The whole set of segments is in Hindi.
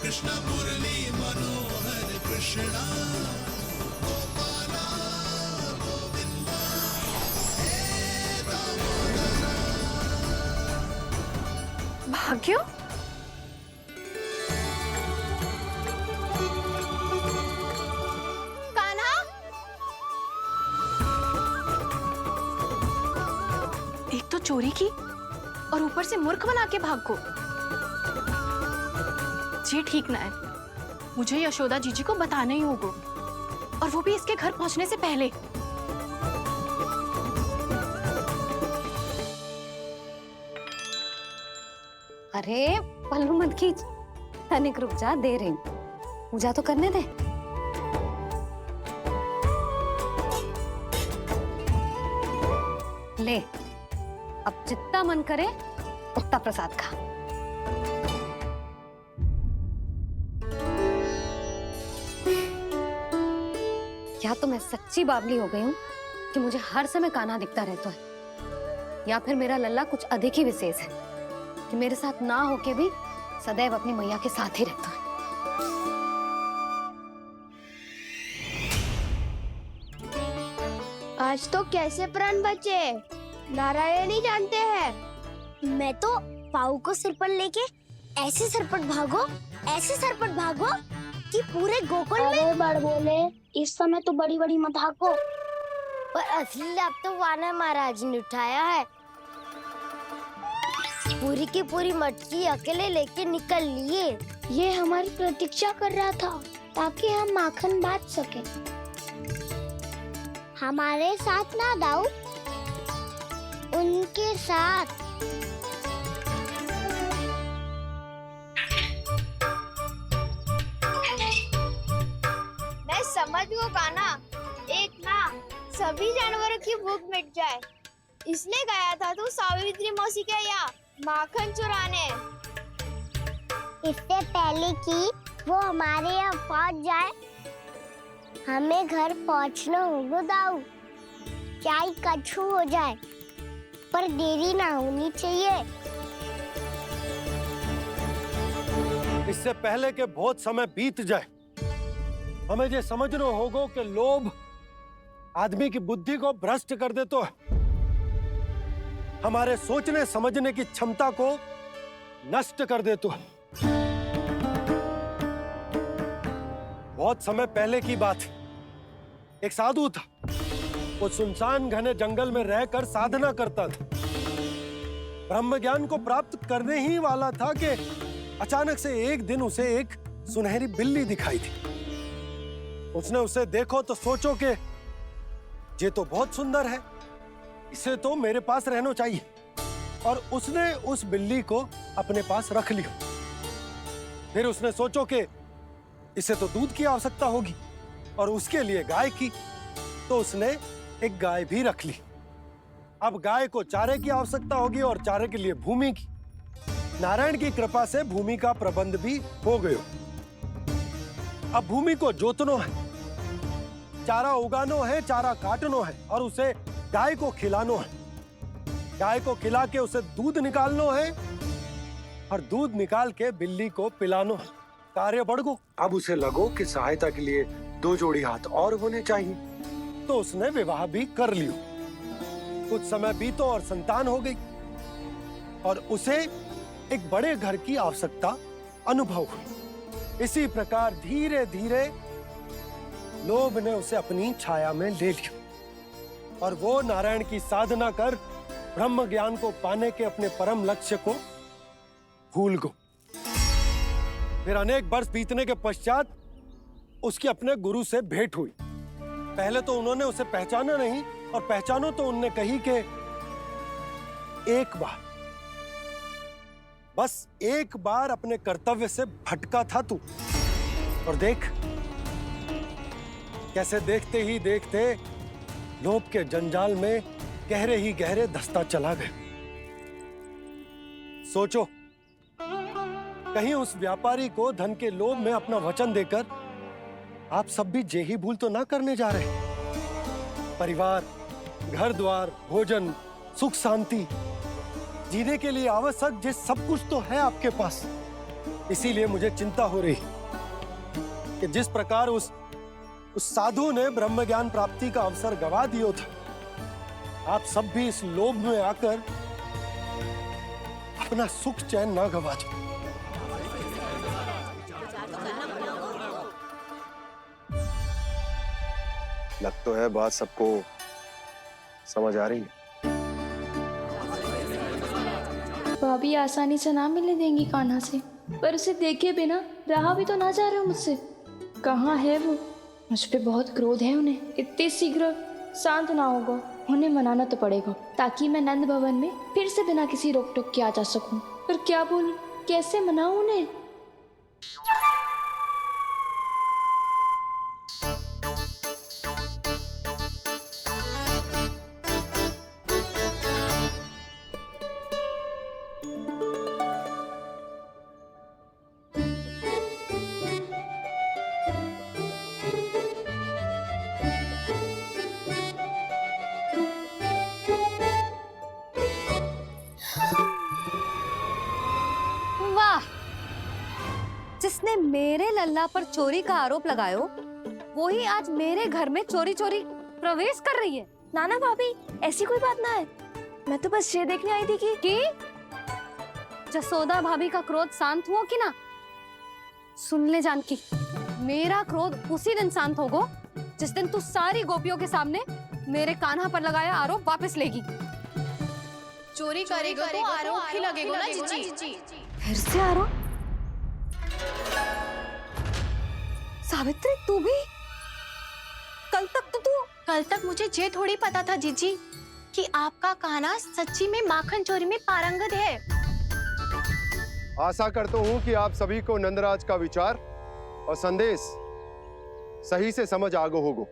कृष्ण मुरली मनोहर कृष्णा गोपाला गोविंदा हे दामोदरा। भाग्य, कान्हा, एक तो चोरी की और ऊपर से मूर्ख बना के भाग को। ये ठीक ना है। मुझे यशोदा जीजी को बताना ही होगा, और वो भी इसके घर पहुंचने से पहले। अरे पल्लू मत खींच, तनिक रुक जा, दे रही हूँ, पूजा तो करने दे। ले, अब जितना मन करे उतना प्रसाद खा। या तो मैं सच्ची बावली हो गई हूँ कि मुझे हर समय कान्हा दिखता रहता है, या फिर मेरा लल्ला कुछ अधिक ही विशेष है कि मेरे साथ ना होके भी सदैव अपनी मैया के साथ ही रहता है। आज तो कैसे प्राण बचे, नारायण ही जानते हैं। मैं तो पाऊ को सिर पर लेके ऐसे सरपट भागो कि पूरे गोकुल में। अरे बड़ बोले, इस समय तो बड़ी बड़ी मत हाको। पर असली लाभ तो वानर महाराज ने उठाया है। पूरी की पूरी मटकी अकेले लेके निकल लिए। ये हमारी प्रतीक्षा कर रहा था ताकि हम माखन बांट सके। हमारे साथ ना दाऊ, उनके साथ। मैं समझ गो कान्हा, एक ना सभी जानवरों की भूख मिट जाए, इसलिए गया था तू सावित्री मौसी के यहाँ माखन चुराने। इससे पहले कि वो हमारे यहाँ पहुँच जाए, हमें घर पहुँचना होगा दाऊ, चाहे कछु हो जाए, पर देरी ना होनी चाहिए। इससे पहले कि बहुत समय बीत जाए, हमें ये समझना होगा कि लोभ आदमी की बुद्धि को भ्रष्ट कर देता है, हमारे सोचने समझने की क्षमता को नष्ट कर देता है। बहुत समय पहले की बात, एक साधु था। वो सुनसान घने जंगल में रहकर साधना करता था। ब्रह्म ज्ञान को प्राप्त करने ही वाला था कि अचानक से एक दिन उसे एक सुनहरी बिल्ली दिखाई थी। उसने उसे देखो तो सोचो कि ये तो बहुत सुंदर है, इसे तो मेरे पास रहना चाहिए, और उसने उस बिल्ली को अपने पास रख लिया। फिर उसने सोचो कि इसे तो दूध की आवश्यकता होगी और उसके लिए गाय की, तो उसने एक गाय भी रख ली। अब गाय को चारे की आवश्यकता होगी और चारे के लिए भूमि की। नारायण की कृपा से भूमि का प्रबंध भी हो गयो। अब भूमि को जोतनो है, चारा उगानो है, चारा काटनो है, और उसे गाय को खिलानो है। गाय को खिला के उसे दूध निकालनो है, और दूध निकाल के बिल्ली को पिलानो है। कार्य बढ़ गो। अब उसे लगो कि सहायता के लिए 2 जोड़ी हाथ और होने चाहिए, तो उसने विवाह भी कर लियो। कुछ समय बीतो और संतान हो गई, और उसे एक बड़े घर की आवश्यकता अनुभव हुई। इसी प्रकार धीरे धीरे लोभ ने उसे अपनी छाया में ले लिया, और वो नारायण की साधना कर ब्रह्म ज्ञान को पाने के अपने परम लक्ष्य को भूल गो। फिर अनेक वर्ष बीतने के पश्चात उसकी अपने गुरु से भेंट हुई। पहले तो उन्होंने उसे पहचाना नहीं, और पहचानो तो उनने कही कि एक बार, बस एक बार अपने कर्तव्य से भटका था तू, और देख कैसे देखते ही देखते लोभ के जंजाल में गहरे ही गहरे धंसता चला गया। सोचो, कहीं उस व्यापारी को धन के लोभ में अपना वचन देकर आप सब भी जे ही भूल तो ना करने जा रहे। परिवार, घर द्वार, भोजन, सुख शांति, जीने के लिए आवश्यक जिस सब कुछ तो है आपके पास, इसीलिए मुझे चिंता हो रही कि जिस प्रकार उस साधु ने ब्रह्म ज्ञान प्राप्ति का अवसर गवा दिया था, आप सब भी इस लोभ में आकर अपना सुख चैन ना गवा दो। लग तो है बात सबको समझ आ रही है। भाभी आसानी से ना मिलने देंगी कान्हा से, पर उसे देखे बिना रहा भी तो ना जा रहा मुझसे। कहाँ है वो? मुझ पे बहुत क्रोध है उन्हें। इतने शीघ्र शांत ना होगा, उन्हें मनाना तो पड़ेगा ताकि मैं नंद भवन में फिर से बिना किसी रोक टोक के आ जा सकूं। पर क्या बोलूं, कैसे मनाऊं उन्हें? वाह, जिसने मेरे लल्ला पर चोरी का आरोप लगायो, वो ही आज मेरे घर में चोरी चोरी प्रवेश कर रही है। नाना भाभी, ऐसी कोई बात ना है। मैं तो बस ये देखने आई थी कि जसोदा भाभी का क्रोध शांत हुआ कि ना? सुन ले जानकी, मेरा क्रोध उसी दिन शांत होगा जिस दिन तू सारी गोपियों के सामने मेरे कान्हा पर लगाया आरोप वापस लेगी। चोरी करेगा तो आरोप ही लगेगा ना जीजी। फिर से आरोप? सावित्री, तू भी? कल तक मुझे ये थोड़ी पता था जीजी कि आपका कान्हा सच्ची में माखन चोरी में पारंगत है। आशा करता हूं कि आप सभी को नंदराज का विचार और संदेश सही से समझ आगो होगो।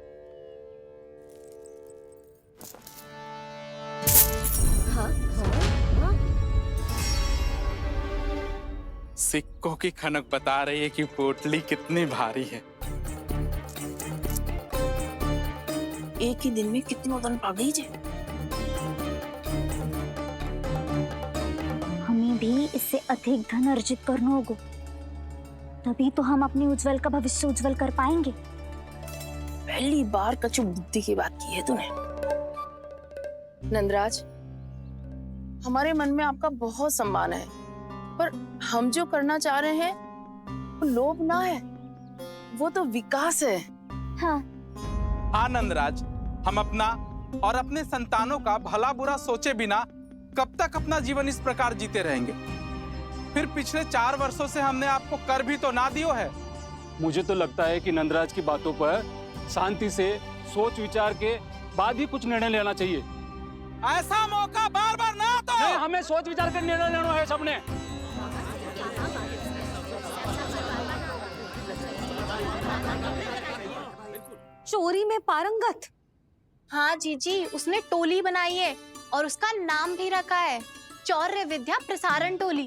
सिक्कों की खनक बता रही है कि पोटली कितनी भारी है। एक ही दिन में कितनों धन पा गई जे। हमें भी इससे अधिक धन अर्जित करना होगा, तभी तो हम अपने उज्जवल का भविष्य उज्जवल कर पाएंगे। पहली बार कछु बुद्धि की बात की है तूने। नंदराज, हमारे मन में आपका बहुत सम्मान है, पर हम जो करना चाह रहे हैं वो लोभ ना है, वो तो विकास है। हाँ नंदराज, हम अपना और अपने संतानों का भला बुरा सोचे बिना कब तक अपना जीवन इस प्रकार जीते रहेंगे? फिर पिछले 4 वर्षों से हमने आपको कर भी तो ना दियो है। मुझे तो लगता है कि नंदराज की बातों पर शांति से सोच विचार के बाद ही कुछ निर्णय लेना चाहिए। ऐसा मौका बार बार ना तो। नहीं, हमें सोच विचार कर निर्णय लेना है सबने। चोरी में पारंगत? हाँ जीजी, उसने टोली बनाई है और उसका नाम भी रखा है चौर्य विद्या प्रसारण टोली,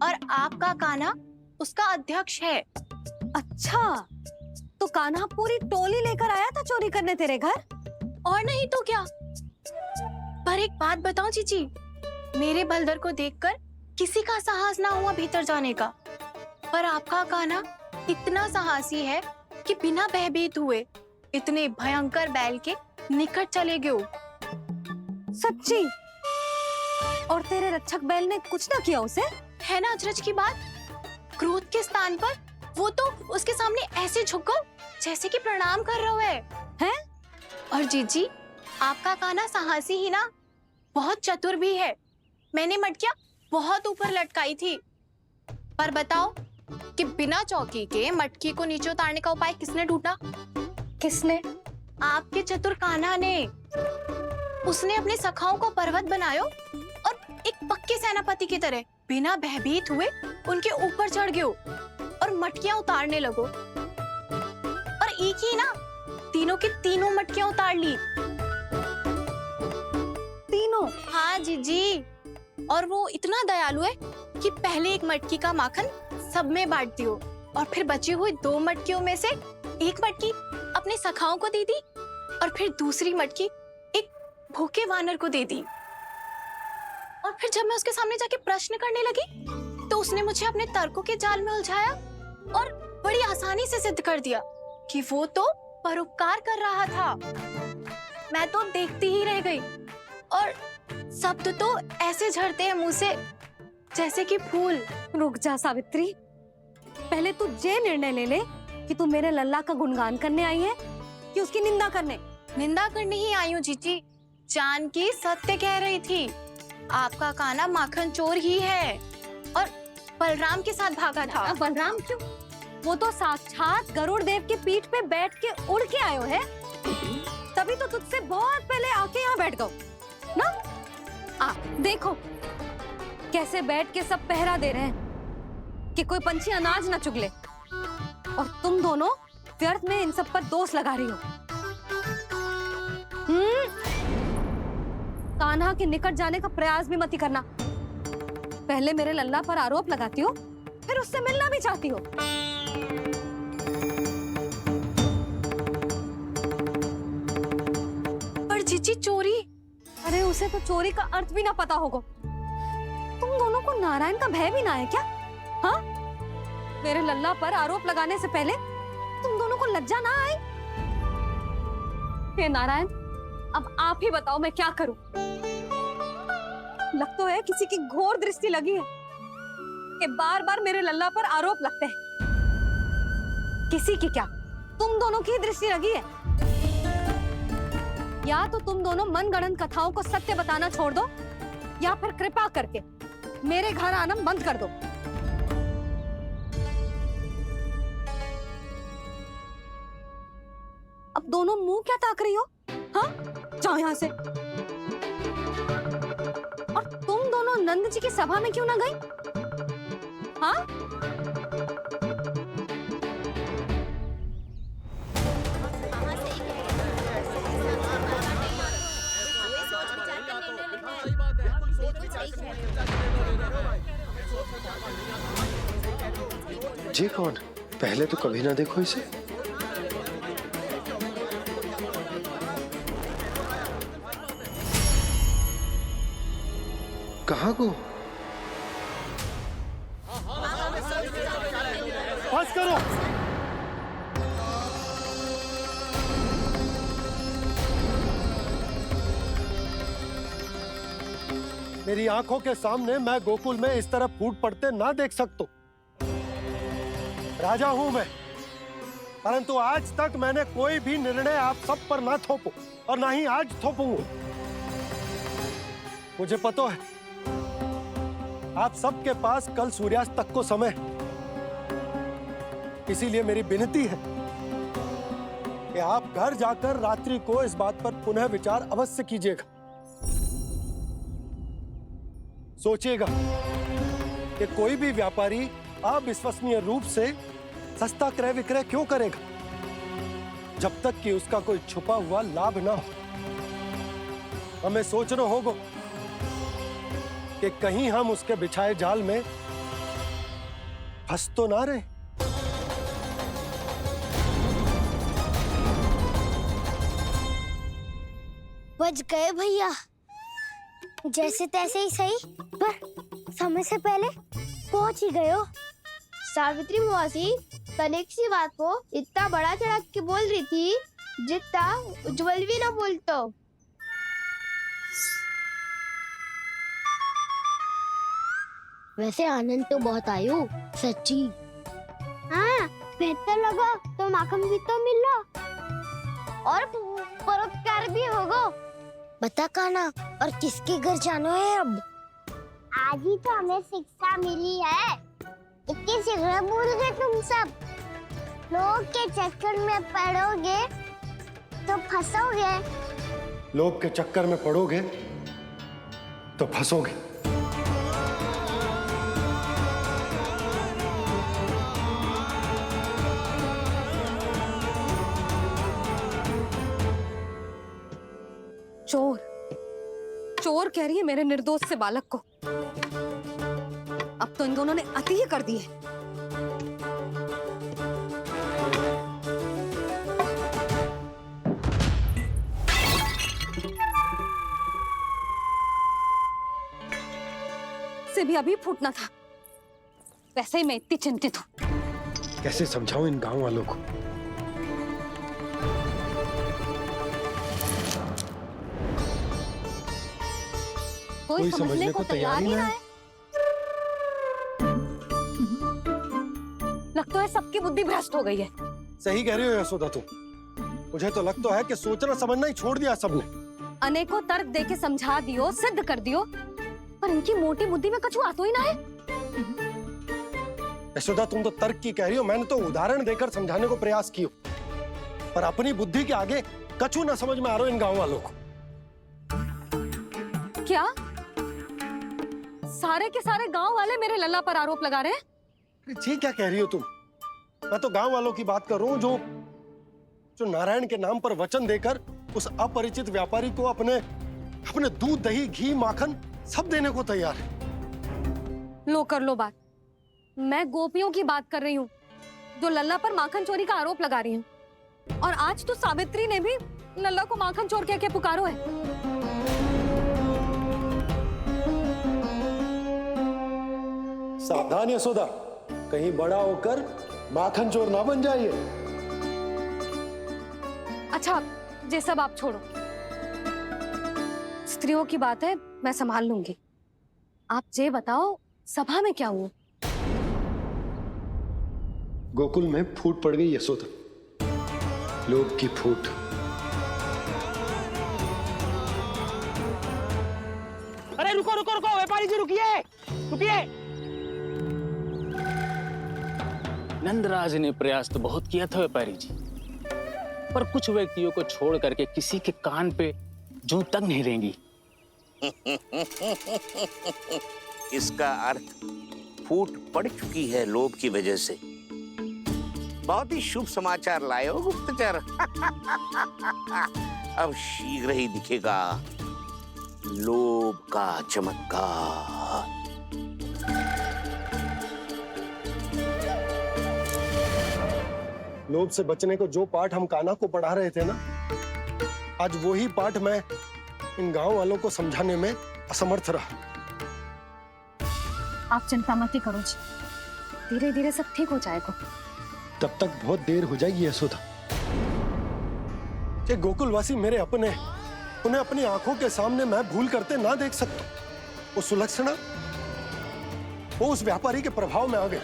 और आपका कान्हा उसका अध्यक्ष है। अच्छा, तो कान्हा पूरी टोली लेकर आया था चोरी करने तेरे घर? और नहीं तो क्या। पर एक बात बताऊं जीजी, मेरे बलदर को देखकर किसी का साहस ना हुआ भीतर जाने का, पर आपका कान्हा इतना साहसी है कि बिना भयभीत हुए इतने भयंकर बैल के निकट चले गए। सच्ची? और तेरे रक्षक बैल ने कुछ ना किया उसे? है ना अचरज की बात। क्रोध के स्थान पर वो तो उसके सामने ऐसे झुको जैसे कि प्रणाम कर रहा है। और जीजी, आपका कान्हा साहसी ही ना, बहुत चतुर भी है। मैंने मटकियां बहुत ऊपर लटकाई थी, पर बताओ कि बिना चौकी के मटकी को नीचे उतारने का उपाय किसने ढूंढा? किसने? आपके चतुर कान्हा ने। उसने अपने सखाओं को पर्वत बनायो और एक पक्के सेनापति की तरह बिना भयभीत हुए उनके ऊपर चढ़ गयो और मटकियां उतारने लगो। और एक ही ना, तीनों की तीनों मटकियां उतार ली। तीनों? हाँ जीजी, और वो इतना दयालु है कि पहले एक मटकी का माखन सब में बांट दियो और फिर बची हुई 2 मटकियों में से एक मटकी अपने सखाओं को दे दी और फिर दूसरी मटकी एक भूखे वानर को दे दी। और फिर जब मैं उसके सामने जाके प्रश्न करने लगी तो उसने मुझे अपने तर्कों के जाल में उलझाया और बड़ी आसानी से सिद्ध कर दिया कि वो तो परोपकार कर रहा था। मैं तो देखती ही रह गई और शब्द तो ऐसे झड़ते हैं मुंह से जैसे कि फूल। रुक जा सावित्री, पहले तू ये निर्णय ले ले कि तू मेरे लल्ला का गुणगान करने आई है कि उसकी निंदा करने। निंदा करने ही आई हूँ जीजी। जानकी सत्य कह रही थी, आपका कान्हा माखन चोर ही है और बलराम के साथ भागा था। बलराम क्यों? वो तो साक्षात गरुड़ देव की पीठ पे बैठ के उड़ के आयो है, तभी तो तुझसे बहुत पहले आके यहाँ बैठ गओ ना। देखो कैसे बैठ के सब पहरा दे रहे हैं कि कोई पंछी अनाज ना चुगले, और तुम दोनों व्यर्थ में इन सब पर दोष लगा रही हो। कान्हा के निकट जाने का प्रयास भी मत ही करना। पहले मेरे लल्ला पर आरोप लगाती हो, फिर उससे मिलना भी चाहती हो। पर जीजी चोरी, अरे उसे तो चोरी का अर्थ भी ना पता होगा। तुम दोनों को नारायण का भय भी ना है क्या? हाँ, मेरे लल्ला पर आरोप लगाने से पहले तुम दोनों को लज्जा ना आई? हे नारायण, अब आप ही बताओ मैं क्या करूं। लग तो है किसी की घोर दृष्टि लगी है कि बार बार मेरे लल्ला पर आरोप लगते हैं। किसी की क्या, तुम दोनों की दृष्टि लगी है। या तो तुम दोनों मनगढ़ंत कथाओं को सत्य बताना छोड़ दो, या फिर कृपा करके मेरे घर आना बंद कर दो। अब दोनों मुंह क्या ताक रही हो? हाँ, जाओ यहां से। और तुम दोनों नंद जी की सभा में क्यों ना गई? हाँ, जी कौन? पहले तो कभी ना देखो इसे। कहाँ को? बस करो। मेरी आंखों के सामने मैं गोकुल में इस तरह फूट पड़ते ना देख सकता। राजा हूं मैं, परंतु आज तक मैंने कोई भी निर्णय आप सब पर ना थोपो और ना ही आज थोपूंगा। मुझे पता है आप सबके पास कल सूर्यास्त तक को समय, इसीलिए मेरी विनती है कि आप घर जाकर रात्रि को इस बात पर पुनः विचार अवश्य कीजिएगा। सोचिएगा कि कोई भी व्यापारी अविश्वसनीय रूप से सस्ता क्रय विक्रय क्यों करेगा जब तक कि उसका कोई छुपा हुआ लाभ ना हो। हमें सोचना होगा कि कहीं हम उसके बिछाए जाल में फंस तो ना रहे। बच गए भैया, जैसे तैसे ही सही, पर समय से पहले पहुंच ही गए हो। सावित्री मौसी तनिक सी बात को इतना बड़ा चढ़ा के बोल रही थी जितना उज्जवल भी ना बोलतो। वैसे आनंद तो बहुत आयो, सच्ची। हाँ, बेहतर लगा तो माखन भी तो मिला और परोपकार भी होगा। बता कान्हा, और किसके घर जाना है अब? आज ही तो हमें शिक्षा मिली है, इतनी शीघ्र भूल गए तुम सब। लोग के चक्कर में पड़ोगे तो फंसोगे। लोग के चक्कर में पड़ोगे तो फंसोगे। चोर, चोर कह रही है मेरे निर्दोष से बालक को। अब तो इन दोनों ने अति ही कर दी है। से भी अभी फूटना था, वैसे ही मैं इतनी चिंतित हूँ। कैसे समझाऊं इन गांव वालों को? कोई समझने को तैयार ही ना है। लगता है सबकी बुद्धि भ्रष्ट हो गई है। सही कह रही हो यशोदा तुम। मुझे तो लगता है कि सोचना समझना ही छोड़ दिया सबने। अनेकों तर्क देके समझा दियो, सिद्ध कर दियो, पर इनकी मोटी बुद्धि में कछु आता ही ना है। यशोदा तुम तो तर्क की कह रही हो, मैंने तो उदाहरण देकर समझाने को प्रयास किया, पर अपनी बुद्धि के आगे कछु ना समझ में आ रहा इन गांव वालों को। क्या सारे के सारे गांव वाले मेरे लल्ला पर आरोप लगा रहे हैं? जी क्या कह रही हो तुम? मैं तो गांव वालों की बात कर रहा हूँ जो नारायण के नाम पर वचन देकर उस अपरिचित व्यापारी को अपने दूध, दही, घी, माखन सब देने को तैयार है। लो कर लो बात। मैं गोपियों की बात कर रही हूँ जो लल्ला पर माखन चोरी का आरोप लगा रही हूँ। और आज तो सावित्री ने भी लल्ला को माखन चोर कह के पुकारो है। सावधान यशोदा, कहीं बड़ा होकर माखन चोर ना बन जाइए। अच्छा, ये सब आप छोड़ो। स्त्रियों की बात है, मैं संभाल लूंगी। आप ये बताओ, सभा में क्या हुआ? गोकुल में फूट पड़ गई यशोदा, लोभ की फूट। अरे रुको रुको रुको, व्यापारी जी रुकिए रुकिए। नंदराज ने प्रयास तो बहुत किया था व्यापारी जी, पर कुछ व्यक्तियों को छोड़ करके किसी के कान पे जूं तक नहीं रेंगी। इसका अर्थ फूट पड़ चुकी है लोभ की वजह से। बहुत ही शुभ समाचार लाए हो गुप्तचर। अब शीघ्र ही दिखेगा लोभ का चमत्कार। लोभ से बचने को जो पाठ हम कान्हा को पढ़ा रहे थे ना, आज वही पाठ मैं इन गांव वालों को समझाने में असमर्थ रहा। आप चिंता मत करो जी, धीरे धीरे सब ठीक हो जाएगा। तब तक बहुत देर हो जाएगी यशोदा। ये गोकुलवासी मेरे अपने, उन्हें अपनी आंखों के सामने मैं भूल करते ना देख सकता। वो सुलक्षणा, वो उस व्यापारी के प्रभाव में आ गए,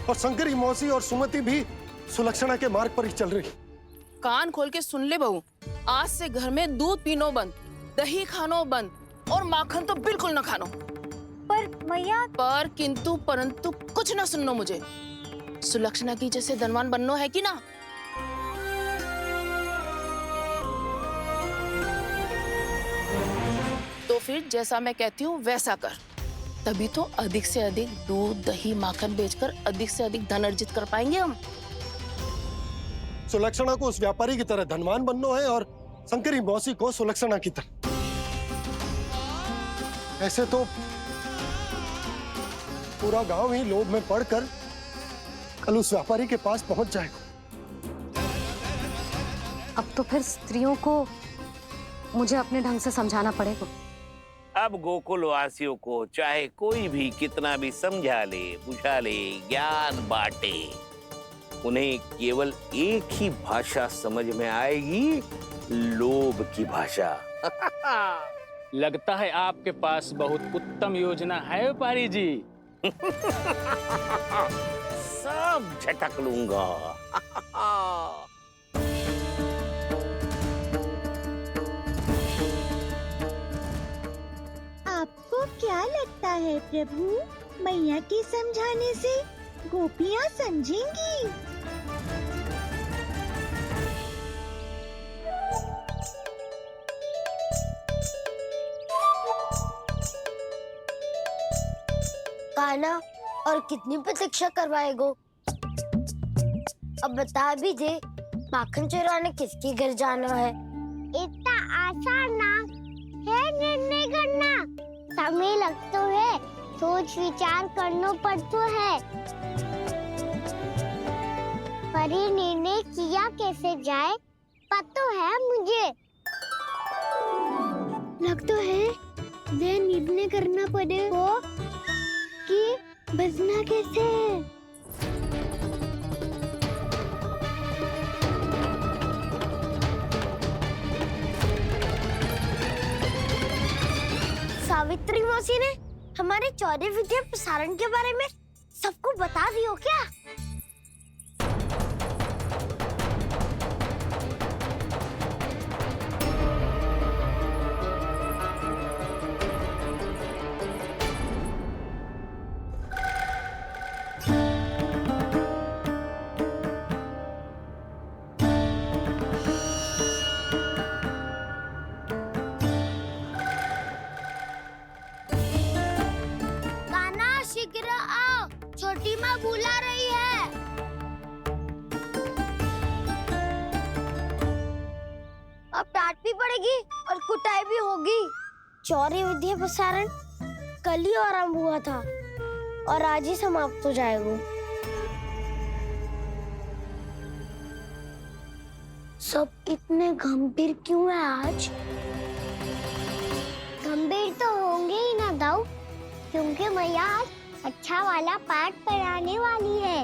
और शंकरी मौसी और सुमति भी सुलक्षणा के मार्ग पर ही चल रही। कान खोल के सुन ले बहू, आज से घर में दूध पीनो बंद, दही खानो बंद, और माखन तो बिल्कुल न खानो। पर मैया, पर किंतु परंतु कुछ ना सुननो मुझे। सुलक्षणा की जैसे धनवान बननो है कि ना? तो फिर जैसा मैं कहती हूँ वैसा कर, तभी तो अधिक से अधिक दूध, दही, माखन बेचकर अधिक से अधिक धन अर्जित कर पाएंगे हम। सुलक्षणा को उस व्यापारी की तरह धनवान बनना है और शंकरी मौसी को सुलक्षणा की तरह। ऐसे तो पूरा गांव ही लोभ में पड़कर कल उस व्यापारी के पास पहुंच जाएगा। अब तो फिर स्त्रियों को मुझे अपने ढंग से समझाना पड़ेगा। अब गोकुल वासियों को चाहे कोई भी कितना भी समझा ले, बुझा ले, ज्ञान बांटे, उन्हें केवल एक ही भाषा समझ में आएगी, लोभ की भाषा। लगता है आपके पास बहुत उत्तम योजना है व्यापारी जी। सब झटक लूंगा। आपको क्या लगता है प्रभु, मैया के समझाने से गोपियाँ समझेंगी? कान्हा, और कितनी प्रतीक्षा करवाएगो? अब बता भी दे, माखन चुराने किसके घर जाना है? इतना आसान ना है निर्णय करना, समय लगता है, सोच विचार करना पड़ता है। पर ये निर्णय किया कैसे जाए पता है मुझे। लगता है वह निर्णय करना पड़ेगा कि बजना कैसे? सावित्री मौसी ने हमारे चौरे विद्या प्रसारण के बारे में सबको बता दियो क्या? शीघ्र आओ, छोटी माँ बुला रही है। अब डांट भी पड़ेगी और कुटाई भी होगी। चौरे विद्या प्रसारण कल ही आरंभ हुआ था और आज ही समाप्त हो जाएगा। सब इतने गंभीर क्यों है आज? गंभीर तो होंगे ही ना दाऊ, क्योंकि मैया आज अच्छा वाला पाठ पढ़ाने वाली है।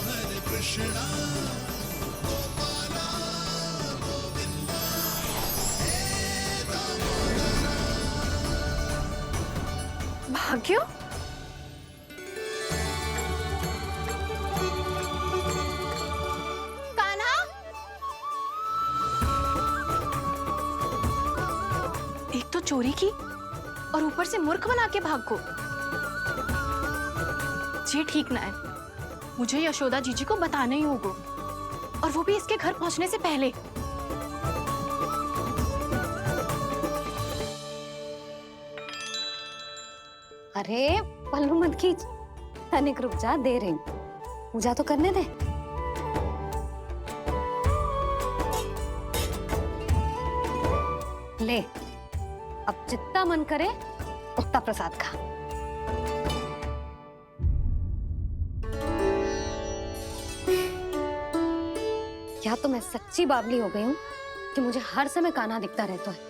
हरे कृष्णा गोपाला गोविंदा हे दामोदरा। भाग्यो, कान्हा, एक तो चोरी की और ऊपर से मूर्ख बना के भाग को। ये ठीक ना है। मुझे यशोदा जीजी को बताना ही होगा, और वो भी इसके घर पहुंचने से पहले। अरे पल्लू मत खींच, तनिक रुक जा, दे रही हूँ। पूजा तो करने दे। ले, अब जितना मन करे उतना प्रसाद खा। या तो मैं सच्ची बावली हो गई हूँ कि मुझे हर समय कान्हा दिखता रहता है।